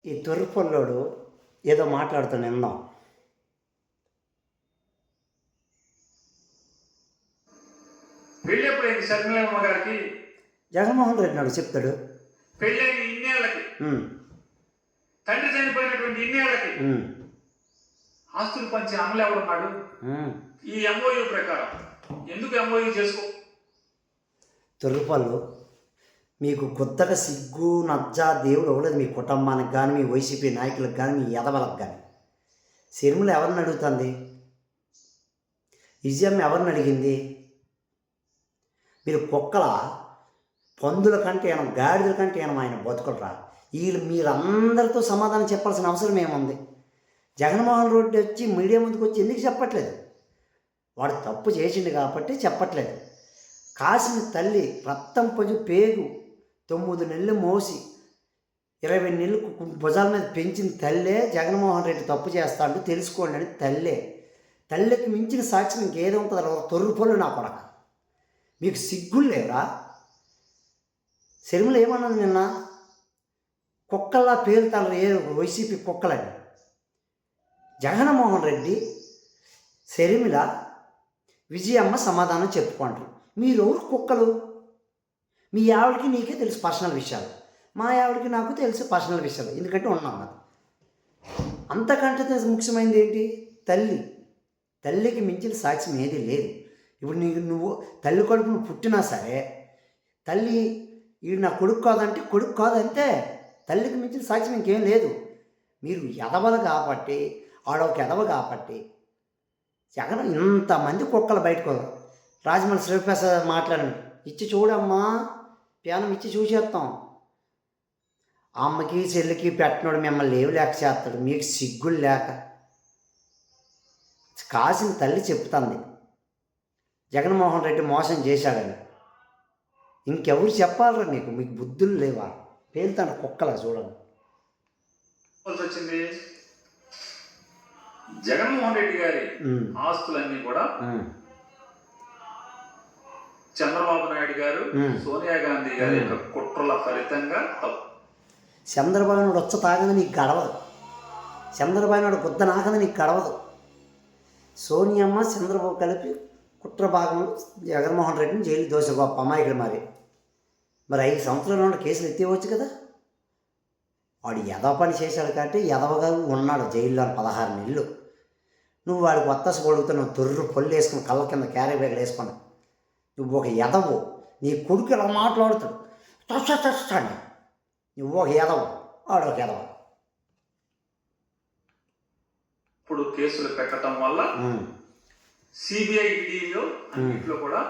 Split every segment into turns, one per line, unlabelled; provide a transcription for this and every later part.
ఈ తొర్రుపల్లోడు ఏదో మాట్లాడుతాను విందాం.
పెళ్ళి ఎప్పుడైంది శర్మిలమ్మ గారికి?
జగన్మోహన్ రెడ్డి నాడు చెప్తాడు.
పెళ్ళైన ఇన్నేళ్లకి, తండ్రి చనిపోయినటువంటి ఇన్నేళ్లకి ఆస్తులు పంచి అమలు ఎవడున్నాడు? ఈ ఎంఓయూ ప్రకారం ఎందుకు ఎంఓయూ చేసుకో?
తొర్రుపల్లు మీకు కొత్తగా సిగ్గు నజ్జ దేవుడు అవ్వలేదు. మీ కుటుంబానికి కానీ, మీ వైసీపీ నాయకులకు కానీ, మీ ఎదవలకు కానీ. శర్మిల ఎవరిని అడుగుతుంది? విజయం ఎవరిని అడిగింది? మీరు కుక్కల పందుల కంటే ఏమో, గాడిదల కంటే ఏమో ఆయన బతుకులరా. వీళ్ళు మీరందరితో సమాధానం చెప్పాల్సిన అవసరం ఏముంది? జగన్మోహన్ రెడ్డి వచ్చి మీడియా ముందుకు వచ్చి ఎందుకు చెప్పట్లేదు? వాడు తప్పు చేసిండు కాబట్టి చెప్పట్లేదు. కాసిన తల్లి రక్తం పొజు పేగు 9 నెలలు మోసి 20 నెలలు భుజాల మీద పెంచిన తల్లే జగన్మోహన్ రెడ్డి తప్పు చేస్తాడు తెలుసుకోండి అని తల్లే. తల్లికి మించిన సాక్ష్యం ఇంకేదో ఉంటుంది? తొర్రుపల్లు నా కొడక. మీకు సిగ్గులు లేవరా? శర్మిల ఏమన్నది నిన్న? కుక్కల్లా పేరుతారు ఏ వైసీపీ కుక్కలని. జగన్మోహన్ రెడ్డి, శర్మిల, విజయమ్మ సమాధానం చెప్పుకుంటారు. మీరెవరు కుక్కలు? మీ ఆవిడకి నీకే తెలుసు పర్సనల్ విషయాలు, మా ఆవిడకి నాకు తెలుసు పర్సనల్ విషయాలు, ఎందుకంటే ఉన్నాం కదా. అంతకంటే ముఖ్యమైనది ఏంటి? తల్లి. తల్లికి మించిన సాక్ష్యం ఏది లేదు. ఇప్పుడు నువ్వు తల్లి కొడుకును పుట్టినా సరే, తల్లి వీడు నా కొడుకు కాదంటే కొడుకు కాదంతే. తల్లికి మించిన సాక్ష్యం ఇంకేం లేదు. మీరు ఎదవలు కాబట్టి, ఆడొక ఎదవ కాబట్టి జగన్ ఇంతమంది కుక్కలు బయటకు. రాజమౌళి శివప్రసాద్ మాట్లాడండి, ఇచ్చి చూడమ్మా, ప్యానం ఇచ్చి చూసేస్తాం. అమ్మకి చెల్లికి పెట్టినోడు మిమ్మల్ని ఏమి లేక చేస్తాడు. మీకు సిగ్గులు లేక. కాసిన తల్లి చెప్తుంది జగన్మోహన్ రెడ్డి మోసం చేశాడని. ఇంకెవరు చెప్పాలరా నీకు? మీకు బుద్ధులు లేవా? పేలుతాను కుక్కలా చూడండి.
వచ్చింది జగన్మోహన్ రెడ్డి గారి ఆస్తులన్నీ కూడా చంద్రబాబు నాయుడు గారు, సోనియా గాంధీ గారి యొక్క కుట్రల ఫలితంగా.
చంద్రబాబు నాయుడు వచ్చ తాగని నీకు గడవదు. చంద్రబాబు నాయుడు గుద్ద నాకని నీకు గడవదు. సోనియమ్మ చంద్రబాబు కలిపి కుట్ర భాగంలో జగన్మోహన్ రెడ్డిని జైలు దోశ గొప్ప అమాయకుడు. మరి 5 సంవత్సరాల కేసులు ఎత్తివచ్చు కదా. వాడు ఎదవ పని చేశాడు కాబట్టి ఎదవగా ఉన్నాడు జైల్లో 16 నెలలు. నువ్వు వాడికి వత్తస కొడుకుతా, నువ్వు తొర్రు పొల్లు వేసుకుని కళ్ళ కింద క్యారీ బ్యాగులు వేసుకున్నావు. నువ్వు ఒక ఎదవు. నీ కొడుకు ఇలా మాట్లాడుతాడు చస్తాడు. నువ్వు ఒక ఎదవు, వాడు ఒక ఎదవ.
ఇప్పుడు కేసులు పెట్టడం వల్ల సిబిఐ ఈడీలో అన్నింటిలో కూడా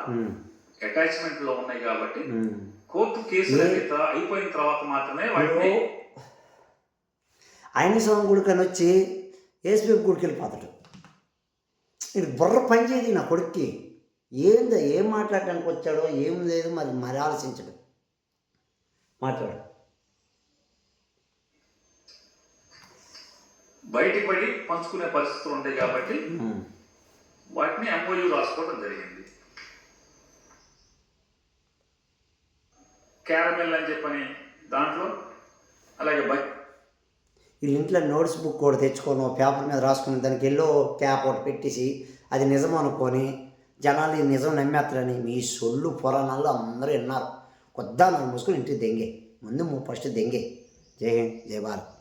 అటాచ్మెంట్ లో ఉన్నాయి కాబట్టి కోర్టు కేసులు అయిపోయిన తర్వాత మాత్రమే వాటిని.
ఆయన స్వామి గుడికని వచ్చి ఏసీపీ గుడికి వెళ్ళిపోతాడు. ఇది బుర్ర పనిచేయదు నా కొడుక్కి. ఏందో ఏం మాట్లాడడానికి వచ్చాడో ఏం లేదు, మరి ఆలోచించడు. మాట్లాడు.
బయటికి పడి పంచుకునే పరిస్థితులు ఉంటాయి కాబట్టి వాటిని ఎంఓయూ రాసుకోవడం జరిగింది. క్యారమెల్ అని చెప్పని దాంట్లో, అలాగే
వీళ్ళ ఇంట్లో నోట్స్ బుక్ కూడా తెచ్చుకొని పేపర్ మీద రాసుకుని దానికి ఎల్లో క్యాప్ ఒకటి పెట్టేసి అది నిజం అనుకొని జనాలు ఈ నిజం నమ్మేస్తారని మీ సొల్లు పురాణాలు అందరూ విన్నారు. కొద్దా నాకు మూసుకొని ఇంటికి దెంగే. ముందు ఫస్ట్ దెంగే. జై హింద్, జై భారత్.